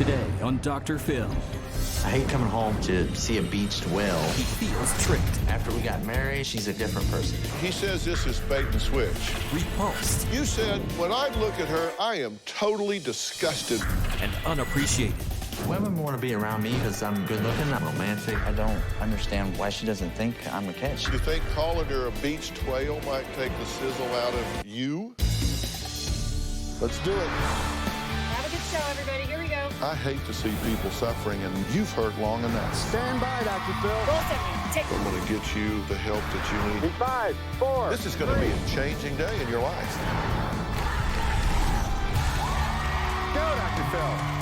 Today on Dr. Phil. I hate coming home to see a beached whale. He feels tricked. After we got married, she's a different person. He says this is bait and switch. Repulsed. You said, when I look at her, I am totally disgusted. And unappreciated. Women want to be around me because I'm good looking, I'm romantic. I don't understand why she doesn't think I'm a catch. You think calling her a beached whale might take the sizzle out of you? Let's do it. Have a good show, everybody. Here we go. I hate to see people suffering, and you've hurt long enough. Stand by, Dr. Phil. Roll 70. Take I'm going to get you the help that you need. 5, 4. This is going to be a changing day in your life. Go, Dr. Phil.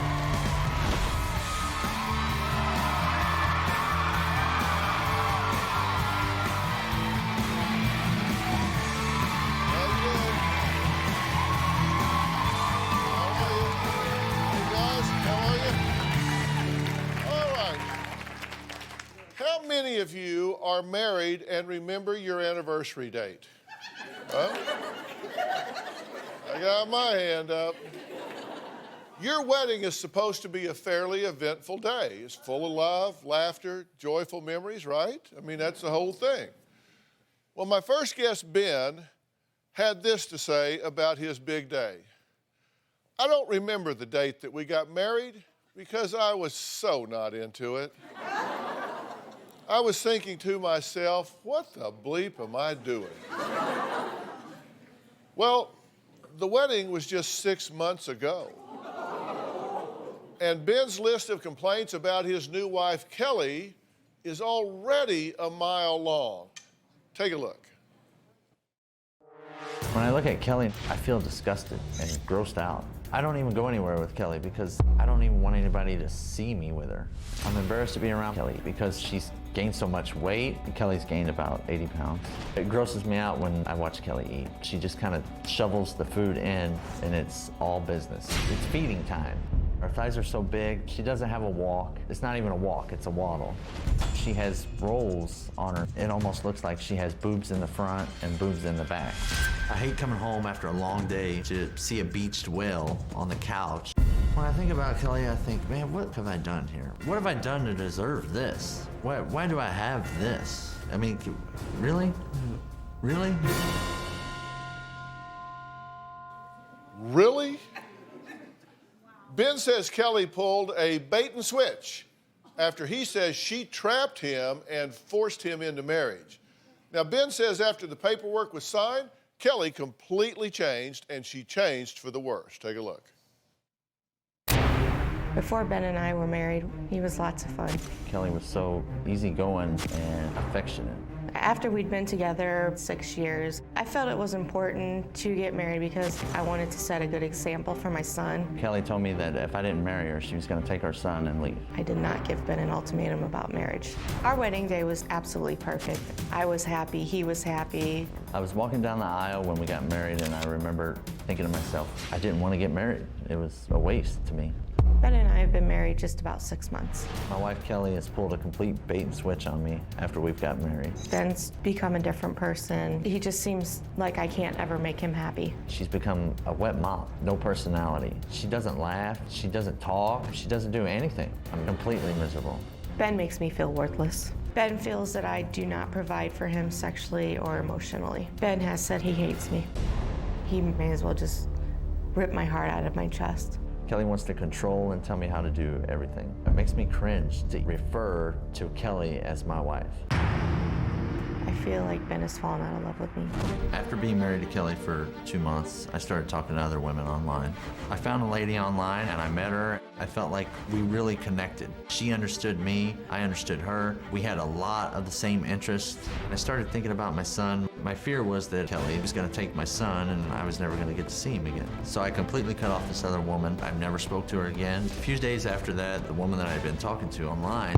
How many of you are married and remember your anniversary date? Huh? I got my hand up. Your wedding is supposed to be a fairly eventful day. It's full of love, laughter, joyful memories, right? I mean, that's the whole thing. Well, my first guest, Ben, had this to say about his big day. I don't remember the date that we got married because I was so not into it. I was thinking to myself, what the bleep am I doing? Well, the wedding was just 6 months ago. And Ben's list of complaints about his new wife, Kelly, is already a mile long. Take a look. When I look at Kelly, I feel disgusted and grossed out. I don't even go anywhere with Kelly because I don't even want anybody to see me with her. I'm embarrassed to be around Kelly because she's gained so much weight. Kelly's gained about 80 pounds. It grosses me out when I watch Kelly eat. She just kind of shovels the food in and it's all business. It's feeding time. Her thighs are so big, she doesn't have a walk. It's not even a walk, it's a waddle. She has rolls on her. It almost looks like she has boobs in the front and boobs in the back. I hate coming home after a long day to see a beached whale on the couch. When I think about Kelly, I think, man, what have I done here? What have I done to deserve this? Why do I have this? I mean, really? Really? Really? Ben says Kelly pulled a bait and switch after he says she trapped him and forced him into marriage. Now, Ben says after the paperwork was signed, Kelly completely changed, and she changed for the worse. Take a look. Before Ben and I were married, he was lots of fun. Kelly was so easygoing and affectionate. After we'd been together 6 years, I felt it was important to get married because I wanted to set a good example for my son. Kelly told me that if I didn't marry her, she was going to take our son and leave. I did not give Ben an ultimatum about marriage. Our wedding day was absolutely perfect. I was happy, he was happy. I was walking down the aisle when we got married, and I remember thinking to myself, I didn't want to get married. It was a waste to me. Ben and I have been married just about 6 months. My wife Kelly has pulled a complete bait and switch on me after we've got married. Ben's become a different person. He just seems like I can't ever make him happy. She's become a wet mop, no personality. She doesn't laugh, she doesn't talk, she doesn't do anything. I'm completely miserable. Ben makes me feel worthless. Ben feels that I do not provide for him sexually or emotionally. Ben has said he hates me. He may as well just rip my heart out of my chest. Kelly wants to control and tell me how to do everything. It makes me cringe to refer to Kelly as my wife. I feel like Ben has fallen out of love with me. After being married to Kelly for 2 months, I started talking to other women online. I found a lady online and I met her. I felt like we really connected. She understood me, I understood her. We had a lot of the same interests. I started thinking about my son. My fear was that Kelly was going to take my son and I was never going to get to see him again. So I completely cut off this other woman. I've never spoke to her again. A few days after that, the woman that I had been talking to online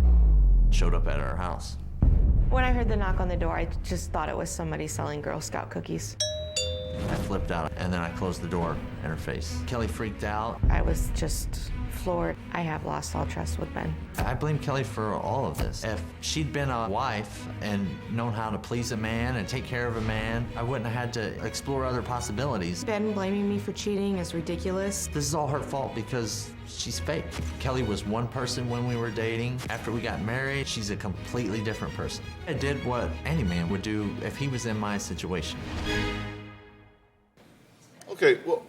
showed up at our house. When I heard the knock on the door, I just thought it was somebody selling Girl Scout cookies. I flipped out and then I closed the door in her face. Kelly freaked out. I was just floor. I have lost all trust with Ben. I blame Kelly for all of this. If she'd been a wife and known how to please a man and take care of a man, I wouldn't have had to explore other possibilities. Ben blaming me for cheating is ridiculous. This is all her fault because she's fake. Kelly was one person when we were dating. After we got married, she's a completely different person. I did what any man would do if he was in my situation. Okay, well,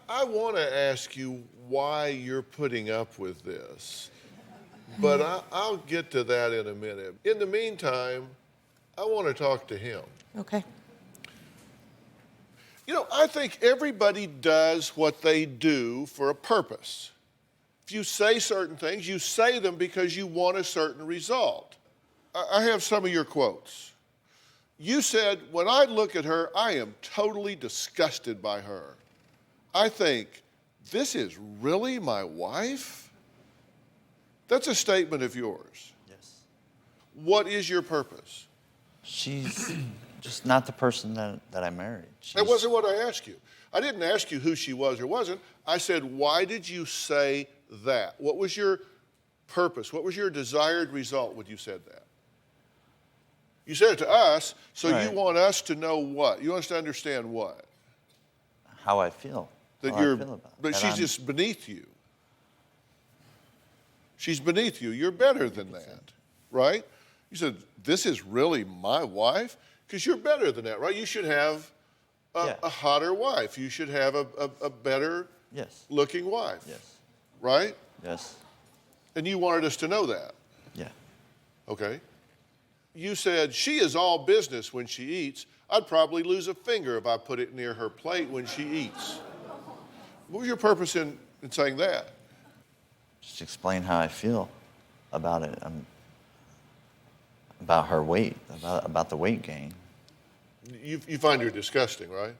I want to ask you why you're putting up with this, but I'll get to that in a minute. In the meantime, I want to talk to him. Okay. You know, I think everybody does what they do for a purpose. If you say certain things, you say them because you want a certain result. I have some of your quotes. You said, when I look at her, I am totally disgusted by her. I think, this is really my wife? That's a statement of yours. Yes. What is your purpose? She's just not the person that I married. That wasn't what I asked you. I didn't ask you who she was or wasn't. I said, why did you say that? What was your purpose? What was your desired result when you said that? You said it to us, so Right. you want us to know what? You want us to understand what? How I feel. That how I you're, feel about it. but That she's I'm- just beneath you. She's beneath you. You're better than that, right? You said, this is really my wife? Because you're better than that, right? You should have Yeah. a hotter wife. You should have a better Yes. looking wife, Yes. right? Yes. And you wanted us to know that, Yeah. okay? You said, she is all business when she eats. I'd probably lose a finger if I put it near her plate when she eats. What was your purpose in saying that? Just explain how I feel about it. About her weight, about the weight gain. You find her disgusting, right?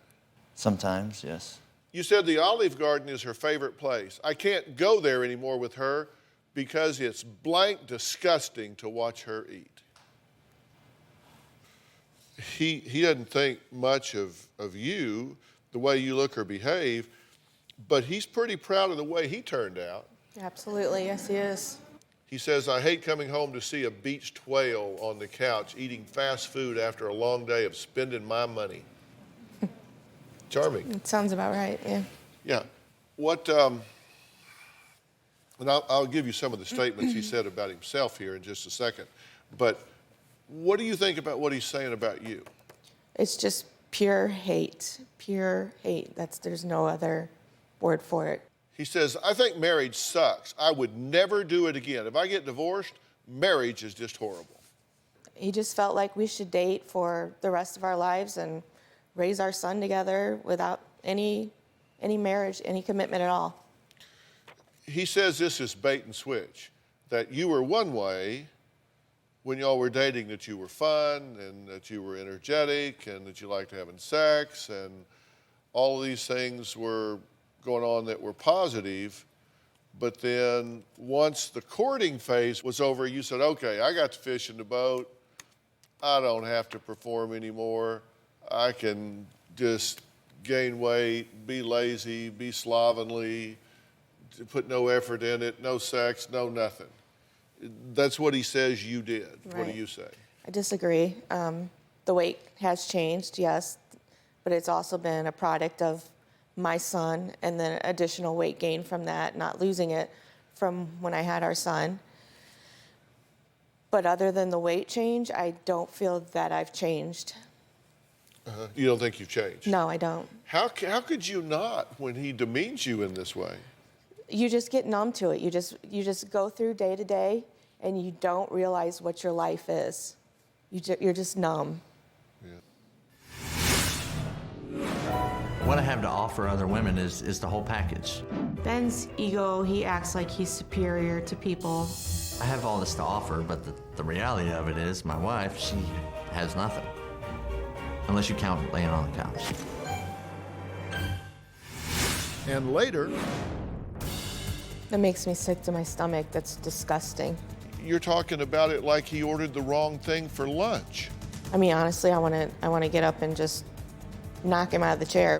Sometimes, yes. You said the Olive Garden is her favorite place. I can't go there anymore with her because it's blank disgusting to watch her eat. He doesn't think much of you, the way you look or behave, but he's pretty proud of the way he turned out. Absolutely, yes, he is. He says, I hate coming home to see a beached whale on the couch eating fast food after a long day of spending my money. Charming. It sounds about right, yeah. Yeah. What, and I'll give you some of the statements he said about himself here in just a second, but what do you think about what he's saying about you? It's just pure hate, there's no other word for it. He says, I think marriage sucks. I would never do it again. If I get divorced, marriage is just horrible. He just felt like we should date for the rest of our lives and raise our son together without any marriage, any commitment at all. He says this is bait and switch, that you were one way when y'all were dating, that you were fun and that you were energetic and that you liked having sex and all of these things were going on that were positive, but then once the courting phase was over, you said, okay, I got to fish in the boat. I don't have to perform anymore. I can just gain weight, be lazy, be slovenly, put no effort in it, no sex, no nothing. That's what he says you did. What do Right. you say? I disagree. The weight has changed, yes, but it's also been a product of my son and then additional weight gain from that, not losing it from when I had our son. But other than the weight change, I don't feel that I've changed. You don't think you've changed? No, I don't. How could you not when he demeans you in this way? You just get numb to it. You just go through day to day and you don't realize what your life is. You're just numb. What I have to offer other women is the whole package. Ben's ego, he acts like he's superior to people. I have all this to offer, but the reality of it is my wife, she has nothing. Unless you count laying on the couch. And later, That makes me sick to my stomach. That's disgusting. you're talking about it like he ordered the wrong thing for lunch. I mean, honestly, I want to get up and just knock him out of the chair.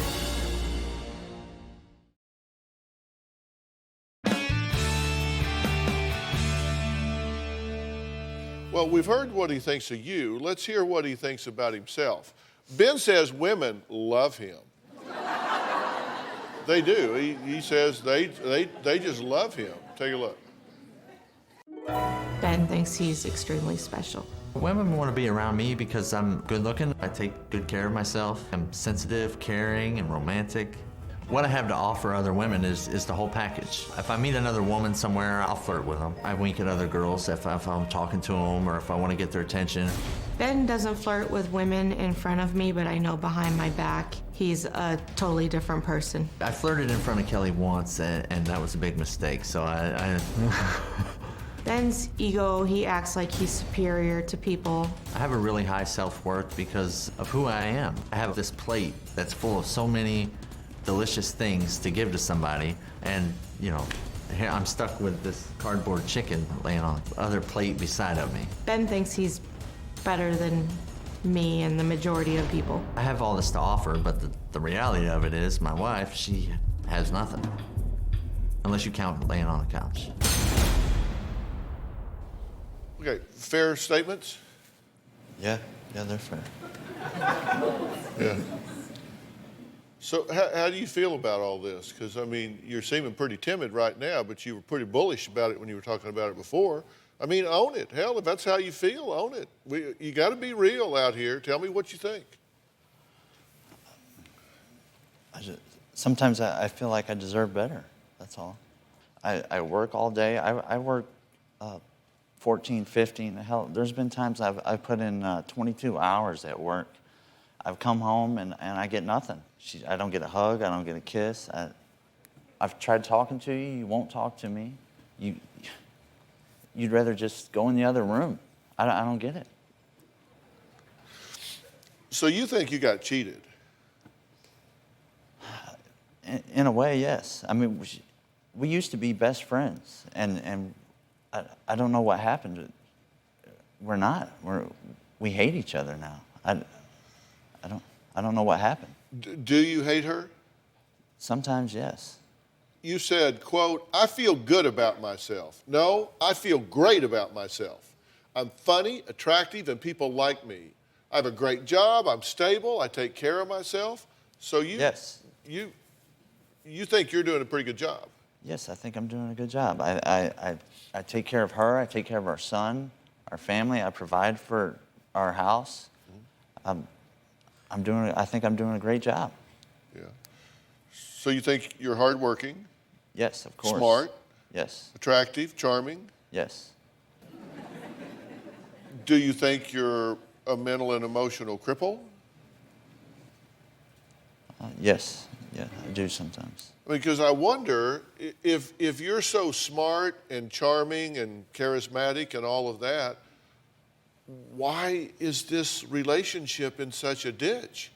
Well, we've heard what he thinks of you. Let's hear what he thinks about himself. Ben says women love him. They do. He says they just love him. Take a look. Ben thinks he's extremely special. Women want to be around me because I'm good looking. I take good care of myself. I'm sensitive, caring, and romantic. What I have to offer other women is the whole package. If I meet another woman somewhere, I'll flirt with them. I wink at other girls if I'm talking to them or if I want to get their attention. Ben doesn't flirt with women in front of me, but I know behind my back, he's a totally different person. I flirted in front of Kelly once, and that was a big mistake, so I Ben's ego, he acts like he's superior to people. I have a really high self-worth because of who I am. I have this plate that's full of so many delicious things to give to somebody, and you know, here I'm stuck with this cardboard chicken laying on the other plate beside of me. Ben thinks he's better than me and the majority of people. I have all this to offer, but the reality of it is my wife, she has nothing. Unless you count laying on the couch. Okay, fair statements? Yeah, they're fair. Yeah. So how do you feel about all this? Because, I mean, you're seeming pretty timid right now, but you were pretty bullish about it when you were talking about it before. I mean, own it. Hell, if that's how you feel, own it. You got to be real out here. Tell me what you think. Sometimes I feel like I deserve better. That's all. I work all day. I work 14, 15. Hell, there's been times I've put in 22 hours at work. I've come home and I get nothing. I don't get a hug. I don't get a kiss. I've tried talking to you. You won't talk to me. You'd rather just go in the other room. I don't get it. So you think you got cheated? In a way, yes. I mean, we used to be best friends, and I don't know what happened. We're not. We hate each other now. I don't know what happened. Do you hate her? Sometimes, yes. You said, quote, I feel good about myself. No, I feel great about myself. I'm funny, attractive, and people like me. I have a great job, I'm stable, I take care of myself. So Yes. You think you're doing a pretty good job? Yes, I think I'm doing a good job. I take care of her, I take care of our son, our family, I provide for our house. I think I'm doing a great job. Yeah. So you think you're hardworking? Yes, of course. Smart? Yes. Attractive, charming? Yes. Do you think you're a mental and emotional cripple? Yes. Yeah, I do sometimes. Because I wonder if you're so smart and charming and charismatic and all of that, why is this relationship in such a ditch?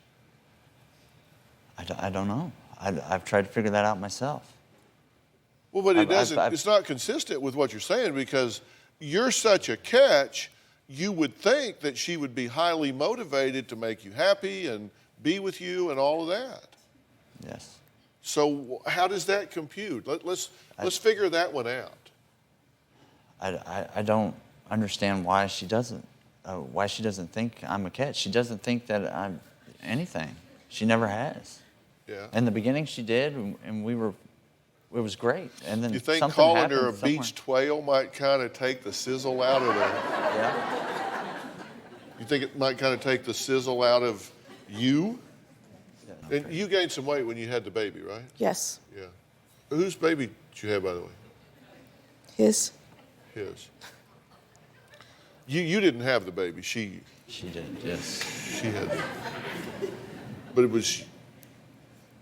I don't know. I've tried to figure that out myself. Well, but it's not consistent with what you're saying, because you're such a catch, you would think that she would be highly motivated to make you happy and be with you and all of that. Yes. So how does that compute? Let's figure that one out. I don't understand why she doesn't think I'm a catch. She doesn't think that I'm anything. She never has. Yeah. In the beginning, she did, and it was great. And then You think something calling her a happened somewhere. beach whale might kind of take the sizzle out of the? Yeah. You think it might kind of take the sizzle out of you? Yeah. And you gained some weight when you had the baby, right? Yes. Yeah. Whose baby did you have, by the way? His. His. You didn't have the baby. She She did. Yes. had it. But it was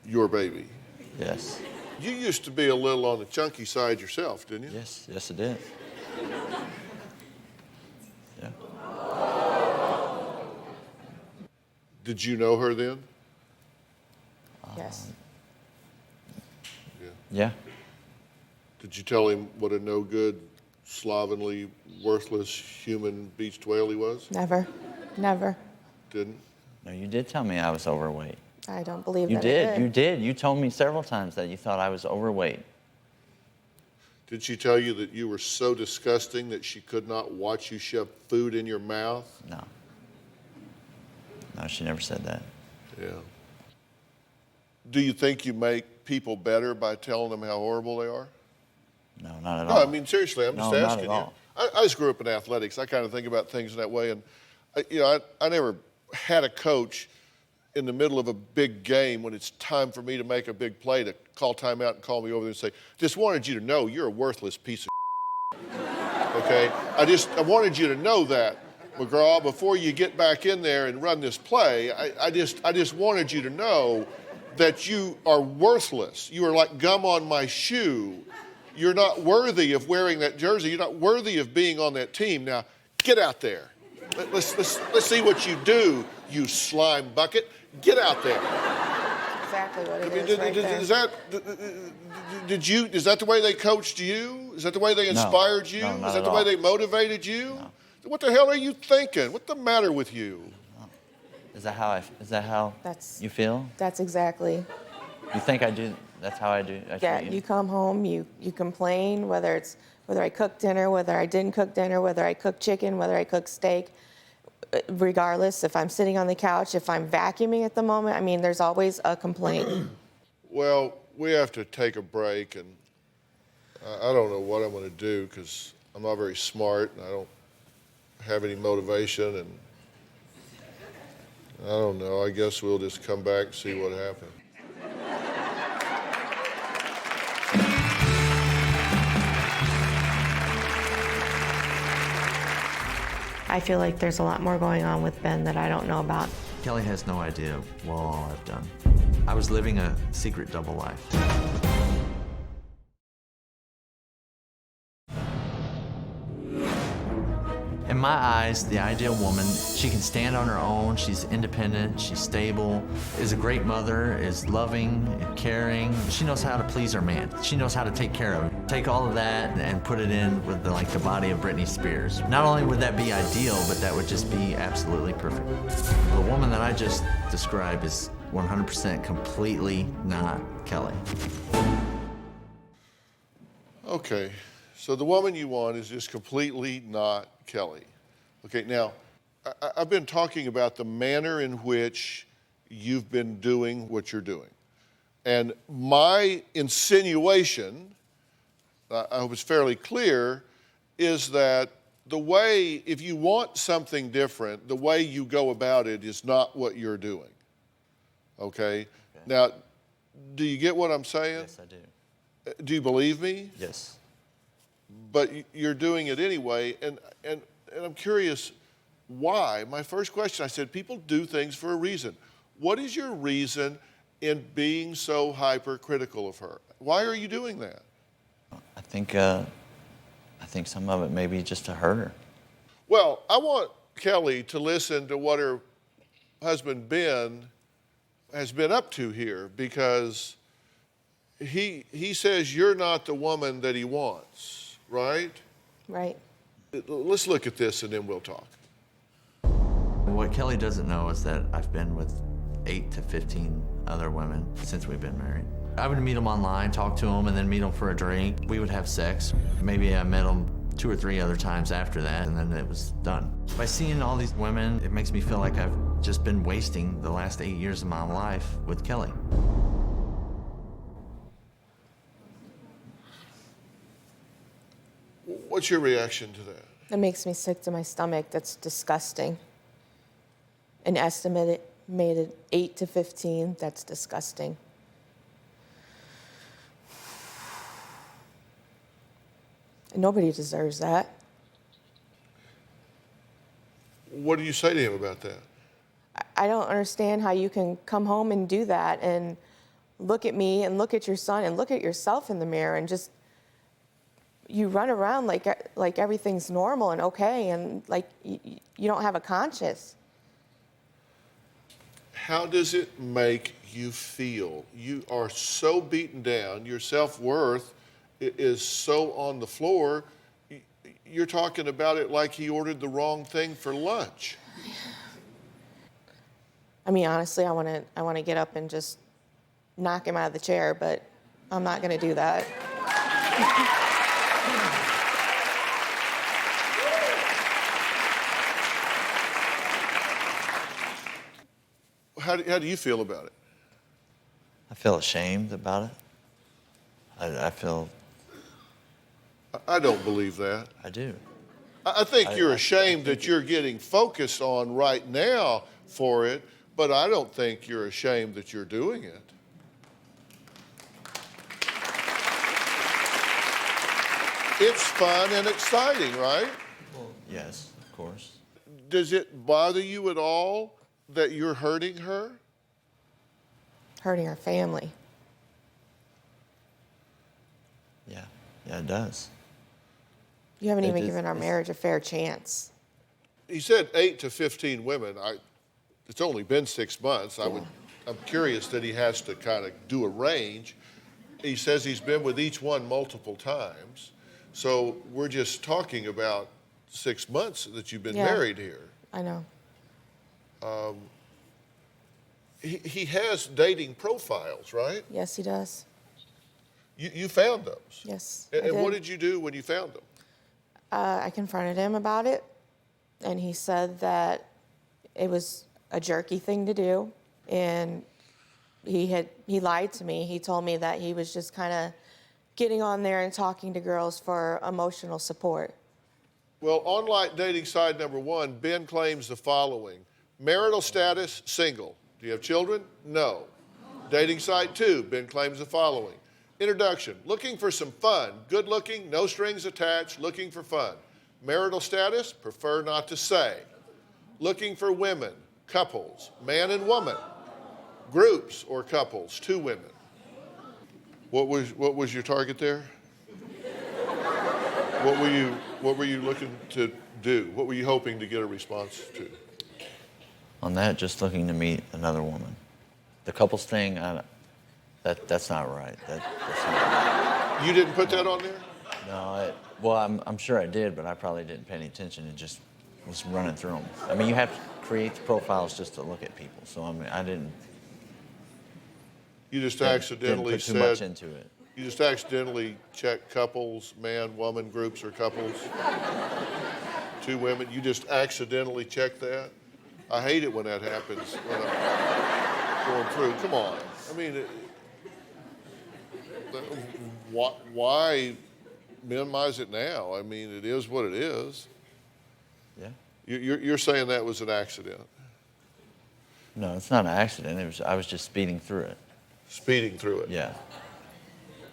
your baby. Yes. You used to be a little on the chunky side yourself, didn't you? Yes. Yes, it did. Yeah. Did you know her then? Yes. Yeah. Yeah. Did you tell him what a no good, slovenly, worthless human beached whale he was? Never. Never. Didn't? No, you did tell me I was overweight. I don't believe You that did. I You did. You told me several times that you thought I was overweight. Did she tell you that you were so disgusting that she could not watch you shove food in your mouth? No. No, she never said that. Yeah. Do you think you make people better by telling them how horrible they are? No, not at No, all. I mean, seriously, I'm just No, not asking at you. all. I just grew up in athletics. I kind of think about things in that way. And, I never had a coach in the middle of a big game when it's time for me to make a big play to call timeout and call me over there and say, just wanted you to know you're a worthless piece of okay? I wanted you to know that, McGraw, before you get back in there and run this play. I just wanted you to know that you are worthless. You are like gum on my shoe. You're not worthy of wearing that jersey. You're not worthy of being on that team. Now, get out there. Let's see what you do, you slime bucket. Get out there. Exactly what it is right there. Is that the way they coached you? Is that the way they inspired you? No, not Is that at the all. way they motivated you? No. What the hell are you thinking? What's the matter with you? Is that how That's- you feel? That's exactly. You think I do? That's how I do. I Yeah, treat you come home, you complain, whether I cook dinner, whether I didn't cook dinner, whether I cook chicken, whether I cook steak, regardless, if I'm sitting on the couch, if I'm vacuuming at the moment, I mean, there's always a complaint. Well, we have to take a break, and I don't know what I'm going to do because I'm not very smart, and I don't have any motivation, and I don't know. I guess we'll just come back and see what happens. I feel like there's a lot more going on with Ben that I don't know about. Kelly has no idea what all I've done. I was living a secret double life. In my eyes, the ideal woman, she can stand on her own, she's independent, she's stable, is a great mother, is loving and caring. She knows how to please her man. She knows how to take care of him. Take all of that and put it in with the body of Britney Spears. Not only would that be ideal, but that would just be absolutely perfect. The woman that I just described is 100% completely not Kelly. Okay, so the woman you want is just completely not Kelly. Okay, now, I've been talking about the manner in which you've been doing what you're doing. And my insinuation, I hope it's fairly clear, is that the way, if you want something different, the way you go about it is not what you're doing. Okay? Now, do you get what I'm saying? Yes, I do. Do you believe me? Yes. But you're doing it anyway, and I'm curious why. My first question, I said, people do things for a reason. What is your reason in being so hypercritical of her? Why are you doing that? I think some of it may be just to hurt her. Well, I want Kelly to listen to what her husband Ben has been up to here, because he says you're not the woman that he wants, right? Right. Let's look at this and then we'll talk. What Kelly doesn't know is that I've been with 8 to 15 other women since we've been married. I would meet them online, talk to them, and then meet them for a drink. We would have sex. Maybe I met them 2 or 3 other times after that, and then it was done. By seeing all these women, it makes me feel like I've just been wasting the last 8 years of my life with Kelly. What's your reaction to that? It makes me sick to my stomach. That's disgusting. An estimated 8 to 15, that's disgusting. Nobody deserves that. What do you say to him about that? I don't understand how you can come home and do that and look at me and look at your son and look at yourself in the mirror and just, you run around like everything's normal and okay, and like you don't have a conscience. How does it make you feel? You are so beaten down, your self-worth is so on the floor, you're talking about it like he ordered the wrong thing for lunch. I mean, honestly, I want to get up and just knock him out of the chair, but I'm not going to do that. how do you feel about it? I feel ashamed about it. I feel, I don't believe that. I do. I think you're I ashamed think that you're getting focused on right now for it, but I don't think you're ashamed that you're doing it. It's fun and exciting, right? Yes, of course. Does it bother you at all that you're hurting her? Hurting our family. Yeah, it does. You haven't It even is- given our it's- marriage a fair chance. He said 8 to 15 women. It's only been 6 months. I'm curious that he has to kind of do a range. He says he's been with each one multiple times. So we're just talking about 6 months that you've been Yeah. married here. I know. He has dating profiles, right? Yes, he does. You found those. Yes. And what did you do when you found them? I confronted him about it, and he said that it was a jerky thing to do, and he lied to me. He told me that he was just kind of getting on there and talking to girls for emotional support. Well, online dating side number 1, Ben claims the following. Marital status, single. Do you have children? No. Dating site 2, Ben claims the following. Introduction, looking for some fun, good looking, no strings attached, looking for fun. Marital status, prefer not to say. Looking for women, couples, man and woman, groups or couples, 2 women. What was your target there? What were you looking to do? What were you hoping to get a response to? On that, just looking to meet another woman. The couples thing, that's not right. That's not right. You didn't put that on there? No, well, I'm sure I did, but I probably didn't pay any attention and just was running through them. I mean, you have to create the profiles just to look at people. So I mean, I didn't. You just Didn't accidentally put too much said, into it. you just accidentally checked couples, man, woman, groups or couples? 2 women, you just accidentally checked that? I hate it when that happens when I'm going through. Come on. I mean, why minimize it now? I mean, it is what it is. Yeah. You're saying that was an accident? No, it's not an accident. I was just speeding through it. Speeding through it? Yeah.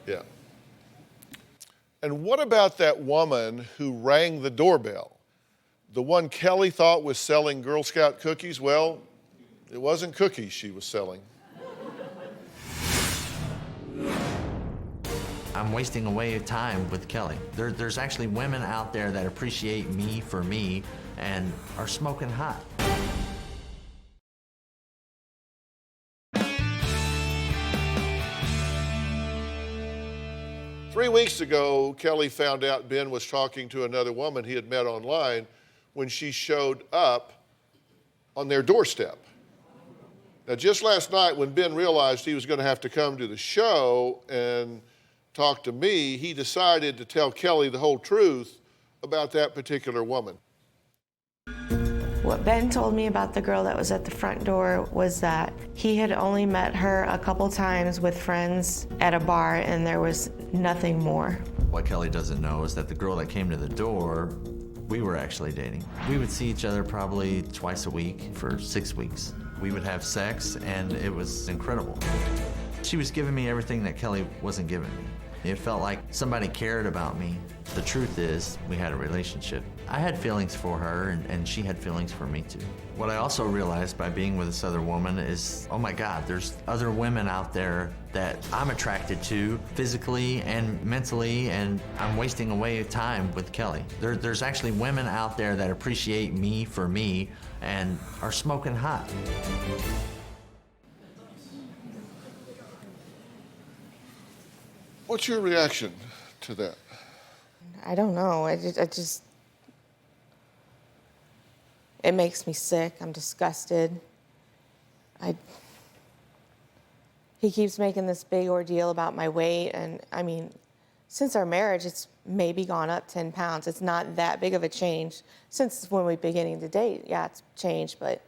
Yeah. And what about that woman who rang the doorbell? The one Kelly thought was selling Girl Scout cookies? Well, it wasn't cookies she was selling. I'm wasting away time with Kelly. There's actually women out there that appreciate me for me and are smoking hot. Three weeks ago, Kelly found out Ben was talking to another woman he had met online when she showed up on their doorstep. Now, just last night, when Ben realized he was going to have to come to the show and talk to me, he decided to tell Kelly the whole truth about that particular woman. What Ben told me about the girl that was at the front door was that he had only met her a couple times with friends at a bar and there was nothing more. What Kelly doesn't know is that the girl that came to the door, we were actually dating. We would see each other probably twice a week for 6 weeks. We would have sex and it was incredible. She was giving me everything that Kelly wasn't giving me. It felt like somebody cared about me. The truth is, we had a relationship. I had feelings for her, and she had feelings for me too. What I also realized by being with this other woman is, oh my God, there's other women out there that I'm attracted to physically and mentally, and I'm wasting away time with Kelly. There's actually women out there that appreciate me for me and are smoking hot. What's your reaction to that? I don't know. I just, it makes me sick. I'm disgusted. He keeps making this big ordeal about my weight, and I mean, since our marriage, it's maybe gone up 10 pounds. It's not that big of a change since when we beginning to date. Yeah, it's changed, but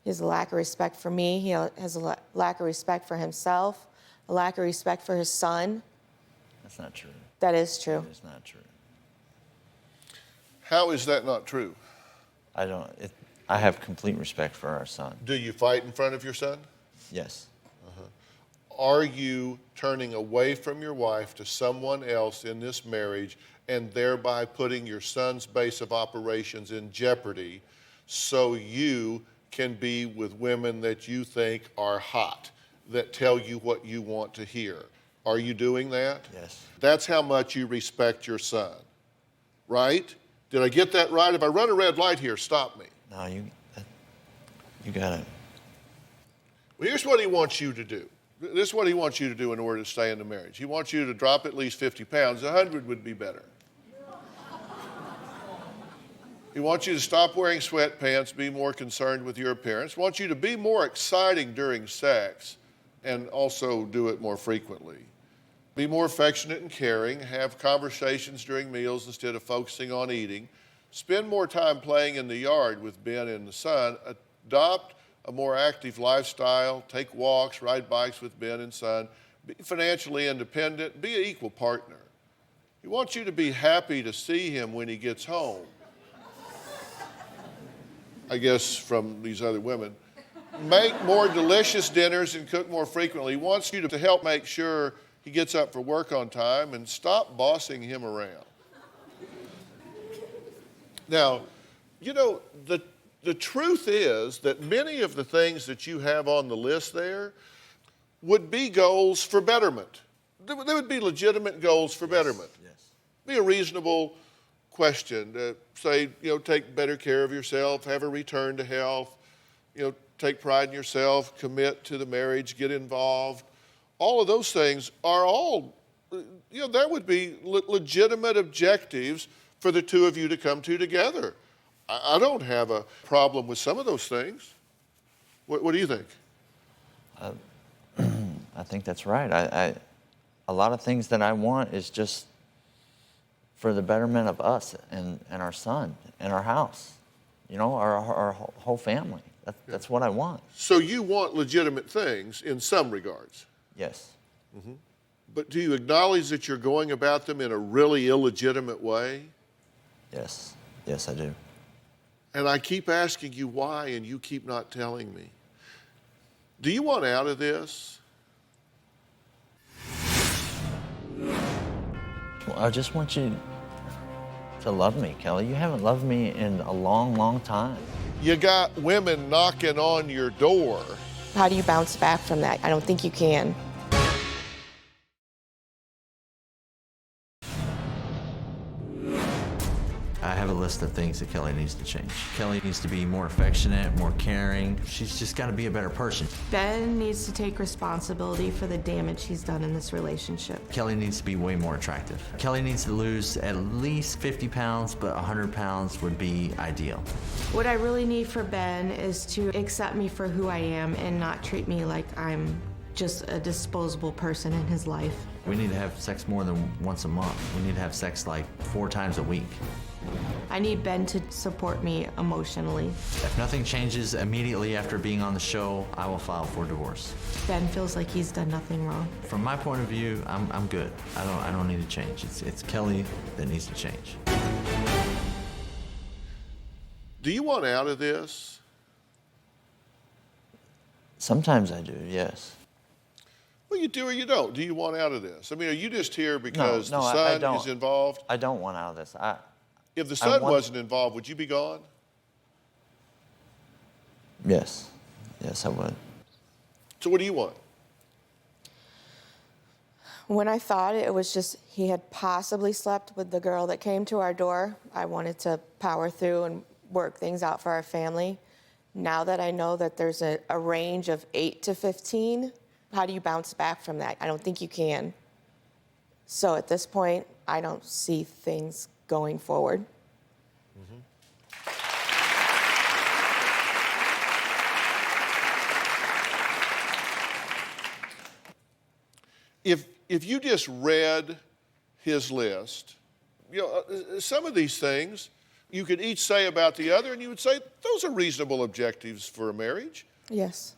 He has a lack of respect for me. He has a lack of respect for himself, a lack of respect for his son. That's not true. That is true. It's not true. How is that not true? I have complete respect for our son. Do you fight in front of your son? Yes. Are you turning away from your wife to someone else in this marriage and thereby putting your son's base of operations in jeopardy so you can be with women that you think are hot, that tell you what you want to hear? Are you doing that? Yes. That's how much you respect your son, right? Did I get that right? If I run a red light here, stop me. No, you got it. Well, here's what he wants you to do. This is what he wants you to do in order to stay in the marriage. He wants you to drop at least 50 pounds. 100 would be better. He wants you to stop wearing sweatpants, be more concerned with your appearance. He wants you to be more exciting during sex and also do it more frequently. Be more affectionate and caring. Have conversations during meals instead of focusing on eating. Spend more time playing in the yard with Ben and the son. Adopt a more active lifestyle. Take walks, ride bikes with Ben and son. Be financially independent. Be an equal partner. He wants you to be happy to see him when he gets home. I guess from these other women. Make more delicious dinners and cook more frequently. He wants you to help make sure he gets up for work on time and stop bossing him around. Now, you know, the truth is that many of the things that you have on the list there would be goals for betterment. They would be legitimate goals for betterment. Yes. Be a reasonable question to say, you know, take better care of yourself, have a return to health, you know, take pride in yourself, commit to the marriage, get involved. All of those things are all, you know, that would be legitimate objectives for the two of you to come to together. I don't have a problem with some of those things. What do you think? I think that's right. A lot of things that I want is just for the betterment of us and our son and our house, you know, our whole family. That's what I want. So you want legitimate things in some regards. Yes. But do you acknowledge that you're going about them in a really illegitimate way? Yes. Yes, I do. And I keep asking you why, and you keep not telling me. Do you want out of this? Well, I just want you to love me, Kelly. You haven't loved me in a long, long time. You got women knocking on your door. How do you bounce back from that? I don't think you can. I have a list of things that Kelly needs to change. Kelly needs to be more affectionate, more caring. She's just got to be a better person. Ben needs to take responsibility for the damage he's done in this relationship. Kelly needs to be way more attractive. Kelly needs to lose at least 50 pounds, but 100 pounds would be ideal. What I really need for Ben is to accept me for who I am and not treat me like I'm just a disposable person in his life. We need to have sex more than once a month. We need to have sex like 4 times a week. I need Ben to support me emotionally. If nothing changes immediately after being on the show, I will file for divorce. Ben feels like he's done nothing wrong. From my point of view, I'm good. I don't need to change. It's Kelly that needs to change. Do you want out of this? Sometimes I do, yes. Well, you do or you don't. Do you want out of this? I mean, are you just here because No, the I son don't. is involved? I don't want out of this. If the son wasn't involved, would you be gone? Yes. Yes, I would. So what do you want? When I thought it was just he had possibly slept with the girl that came to our door, I wanted to power through and work things out for our family. Now that I know that there's a range of 8 to 15, how do you bounce back from that? I don't think you can. So at this point, I don't see things going forward. If you just read his list, you know, some of these things you could each say about the other, and you would say, those are reasonable objectives for a marriage. Yes.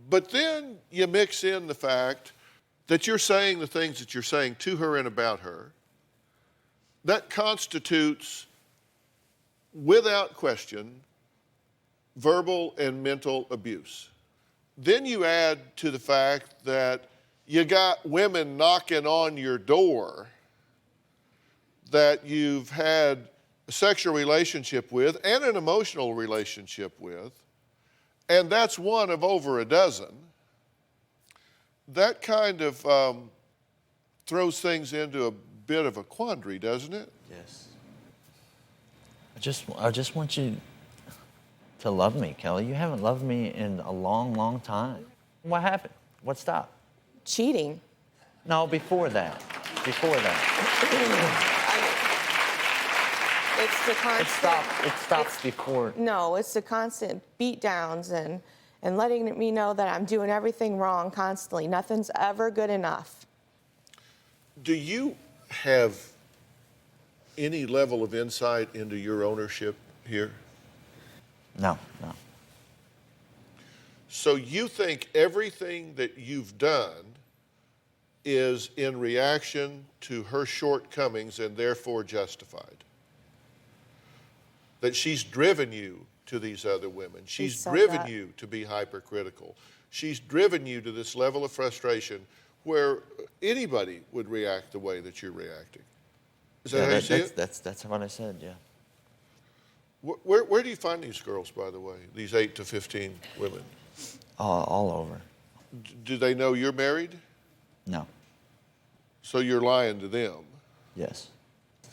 But then you mix in the fact that you're saying the things that you're saying to her and about her. That constitutes, without question, verbal and mental abuse. Then you add to the fact that you got women knocking on your door that you've had a sexual relationship with and an emotional relationship with, and that's one of over a dozen. That kind of throws things into a bit of a quandary, doesn't it? Yes. I just want you to love me, Kelly. You haven't loved me in a long, long time. What happened? What stopped? Cheating. No, before that. Before that. It's the constant. It stops before. No, it's the constant beat downs and letting me know that I'm doing everything wrong constantly. Nothing's ever good enough. Do you have any level of insight into your ownership here? No. So you think everything that you've done is in reaction to her shortcomings and therefore justified? That she's driven you to these other women. She's driven you to be hypercritical. She's driven you to this level of frustration where anybody would react the way that you're reacting. Is that how you see it? That's what I said, yeah. Where do you find these girls, by the way, these 8 to 15 women? All over. Do they know you're married? No. So you're lying to them. Yes.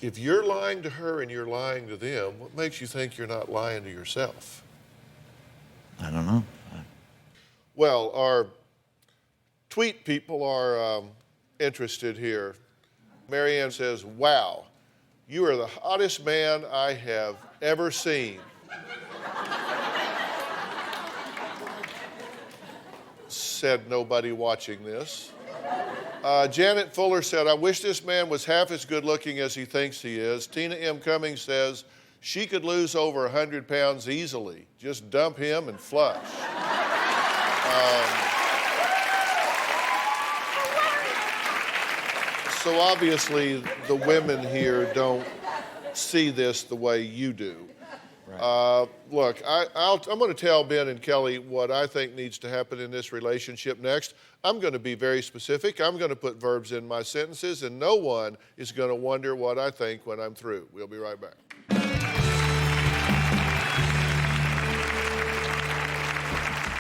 If you're lying to her and you're lying to them, what makes you think you're not lying to yourself? I don't know. Well, our tweet people are interested here. Marianne says, wow, you are the hottest man I have ever seen. Said nobody watching this. Janet Fuller said, I wish this man was half as good looking as he thinks he is. Tina M. Cummings says, she could lose over 100 pounds easily. Just dump him and flush. So obviously the women here don't see this the way you do. Right. Look, I'm going to tell Ben and Kelly what I think needs to happen in this relationship next. I'm going to be very specific. I'm going to put verbs in my sentences, and no one is going to wonder what I think when I'm through. We'll be right back.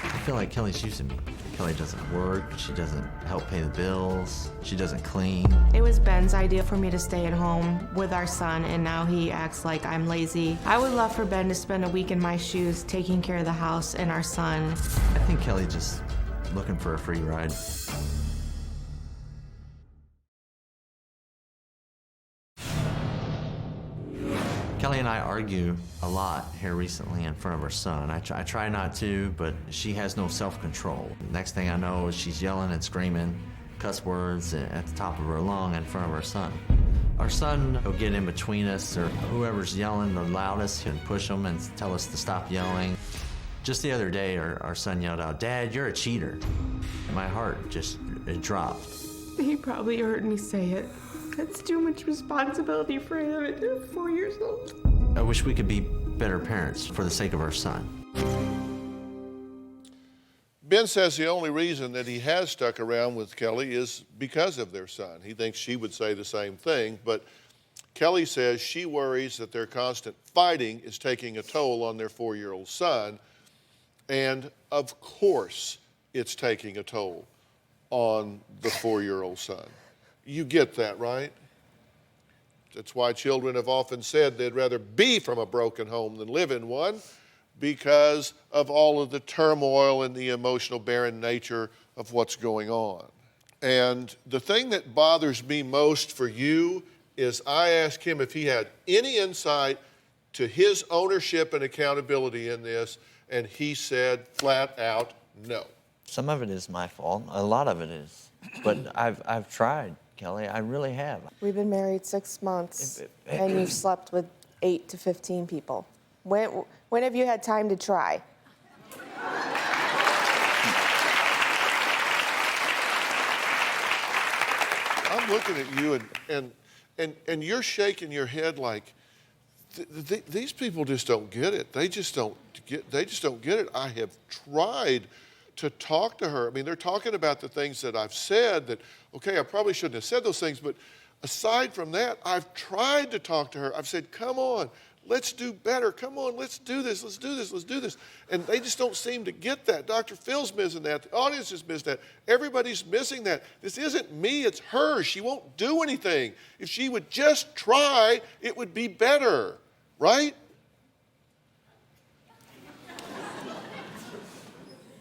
I feel like Kelly's using me. Kelly doesn't work, she doesn't help pay the bills, she doesn't clean. It was Ben's idea for me to stay at home with our son, and now he acts like I'm lazy. I would love for Ben to spend a week in my shoes taking care of the house and our son. I think Kelly just looking for a free ride. Kelly and I argue a lot here recently in front of her son. I try not to, but she has no self-control. Next thing I know, she's yelling and screaming cuss words at the top of her lung in front of her son. Our son will get in between us, or whoever's yelling the loudest can push them and tell us to stop yelling. Just the other day, our son yelled out, "Dad, you're a cheater." And my heart it dropped. He probably heard me say it. That's too much responsibility for him at 4 years old. I wish we could be better parents for the sake of our son. Ben says the only reason that he has stuck around with Kelly is because of their son. He thinks she would say the same thing, but Kelly says she worries that their constant fighting is taking a toll on their 4-year-old son, and of course it's taking a toll on the 4-year-old son. You get that, right? That's why children have often said they'd rather be from a broken home than live in one, because of all of the turmoil and the emotional barren nature of what's going on. And the thing that bothers me most for you is I asked him if he had any insight to his ownership and accountability in this, and he said flat out no. Some of it is my fault. A lot of it is. But I've tried, Kelly. I really have. We've been married 6 months, and you've slept with 8 to 15 people. When have you had time to try? I'm looking at you and you're shaking your head like these people just don't get it. They just don't get it. I have tried to talk to her. I mean, they're talking about the things that I've said that, okay, I probably shouldn't have said those things, but aside from that, I've tried to talk to her. I've said, come on, let's do better. Come on, let's do this, let's do this, let's do this. And they just don't seem to get that. Dr. Phil's missing that. The audience is missing that. Everybody's missing that. This isn't me, it's her. She won't do anything. If she would just try, it would be better, right?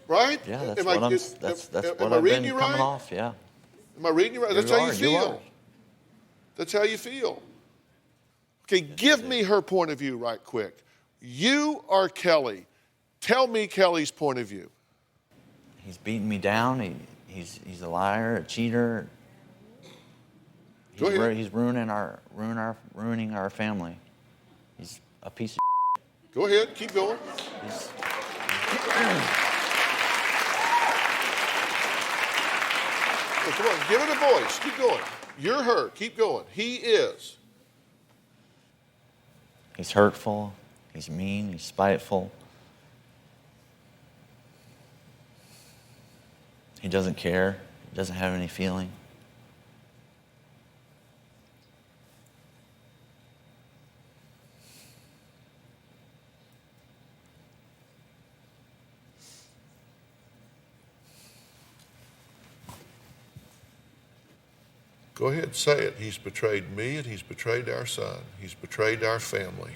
Right? Yeah, that's Am what I- I'm. is- That's am what I I've reading been you coming right? off. Yeah. Am I reading you right? That's You how are, you you feel. are. That's how you feel. Okay, give me her point of view right quick. You are Kelly. Tell me Kelly's point of view. He's beating me down. He's a liar, a cheater. Go ahead. He's ruining our family. He's a piece of. Go ahead, keep going. He's, Oh, come on, give it a voice. Keep going. You're her. Keep going. He is. he's hurtful. He's mean. He's spiteful. He doesn't care. He doesn't have any feeling. Go ahead, say it. He's betrayed me and he's betrayed our son. He's betrayed our family.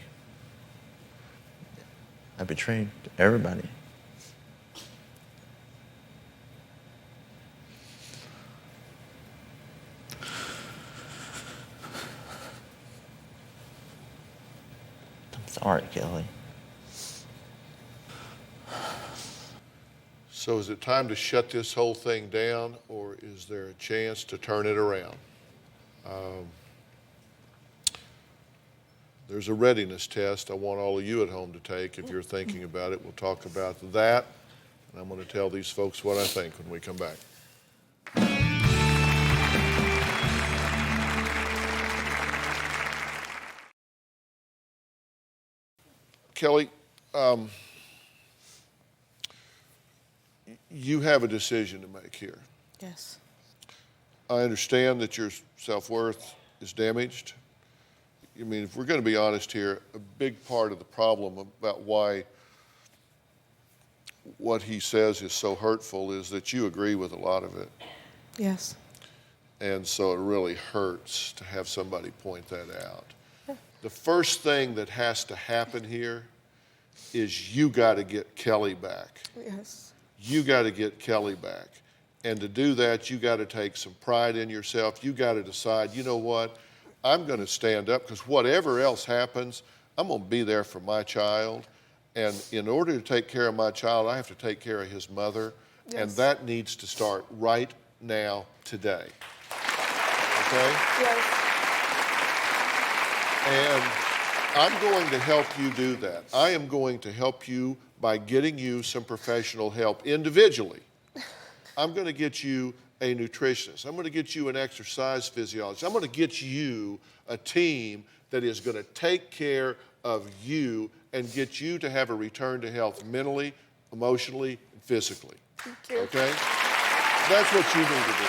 I betrayed everybody. I'm sorry, Kelly. So is it time to shut this whole thing down, or is there a chance to turn it around? There's a readiness test I want all of you at home to take if you're thinking about it. We'll talk about that, and I'm going to tell these folks what I think when we come back. Kelly, you have a decision to make here. Yes. I understand that your self-worth is damaged. I mean, if we're going to be honest here, a big part of the problem about why what he says is so hurtful is that you agree with a lot of it. Yes. And so it really hurts to have somebody point that out. The first thing that has to happen here is you got to get Kelly back. Yes. You got to get Kelly back. And to do that, you got to take some pride in yourself. You got to decide, you know what? I'm going to stand up because whatever else happens, I'm going to be there for my child. And in order to take care of my child, I have to take care of his mother. Yes. And that needs to start right now, today. Okay? Yes. And I'm going to help you do that. I am going to help you by getting you some professional help individually. I'm going to get you a nutritionist. I'm going to get you an exercise physiologist. I'm going to get you a team that is going to take care of you and get you to have a return to health mentally, emotionally, and physically. Thank you. Okay? That's what you need to do.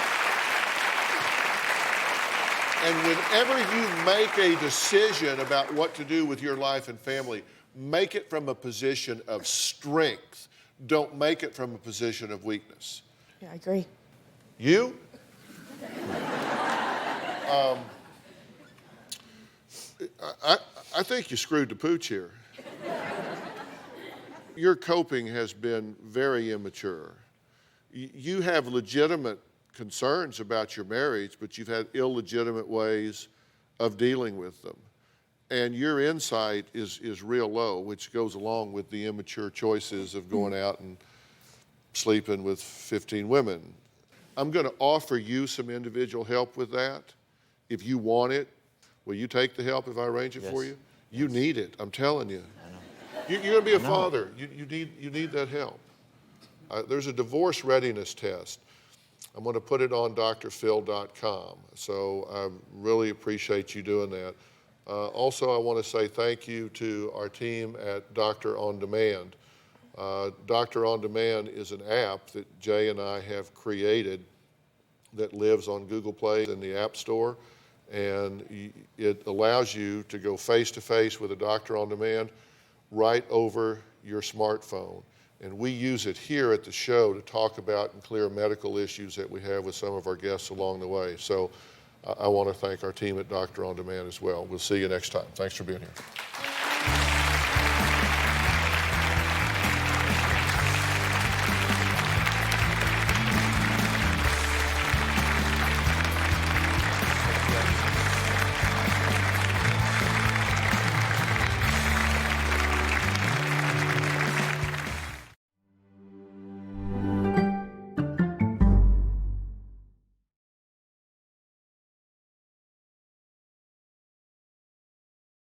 And whenever you make a decision about what to do with your life and family, make it from a position of strength. Don't make it from a position of weakness. Yeah, I agree. You? I think you screwed the pooch here. Your coping has been very immature. You have legitimate concerns about your marriage, but you've had illegitimate ways of dealing with them. And your insight is real low, which goes along with the immature choices of going out and sleeping with 15 women. I'm going to offer you some individual help with that. If you want it, will you take the help if I arrange it for Yes. you? You need it, I'm telling you. You're going to be a father. You need that help. There's a divorce readiness test. I'm going to put it on drphil.com. So I really appreciate you doing that. Also, I want to say thank you to our team at Doctor On Demand. Doctor On Demand is an app that Jay and I have created that lives on Google Play in the App Store. And it allows you to go face-to-face with a doctor on demand right over your smartphone. And we use it here at the show to talk about and clear medical issues that we have with some of our guests along the way. So I want to thank our team at Doctor On Demand as well. We'll see you next time. Thanks for being here.